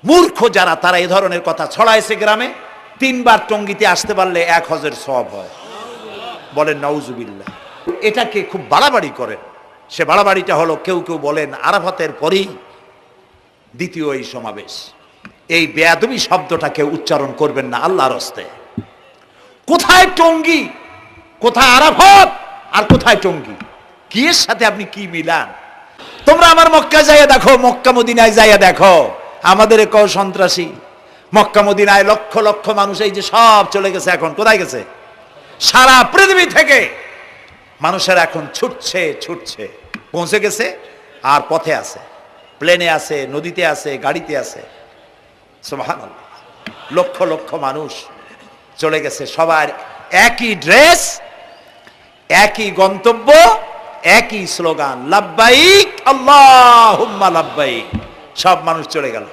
মূর্খ যারা তারা এই ধরনের কথা ছড়াইছে গ্রামে। 3 বার টঙ্গিতে আসতে পারলে 1 হজের সওয়াব হয়। বলেন নাউজুবিল্লাহ। এটাকে খুব বাড়াবাড়ি করেন। সে বাড়াবাড়িটা হলো, কেউ কেউ বলেন আরাফাতের পরেই দ্বিতীয় এই সমাবেশ। এই বেয়াদবি শব্দটাকে উচ্চারণ করবেন না আল্লাহর হস্তে। কোথায় টঙ্গী, কোথায় আরাফাত, আর কোথায় টঙ্গী? কি এর সাথে আপনি কি মিলান? তোমরা আমার মক্কা যাইয়া দেখো, মক্কা মদিনায় যাইয়া দেখো, আমাদের কও সন্ত্রাসী। মক্কা মদিনায় লক্ষ লক্ষ মানুষ এই যে সব চলে গেছে, এখন কোথায় গেছে? সারা পৃথিবী থেকে মানুষের এখন ছুটছে ছুটছে, পৌঁছে গেছে, আর পথে আছে, প্লেনে আছে, নদীতে আছে, গাড়িতে আছে। সুবহানাল্লাহ, লক্ষ লক্ষ মানুষ চলে গেছে। সবার একই ড্রেস, একই গন্তব্য, একই স্লোগান, লাব্বাইক আল্লাহুম্মা লাব্বাইক। সব মানুষ চলে গেল।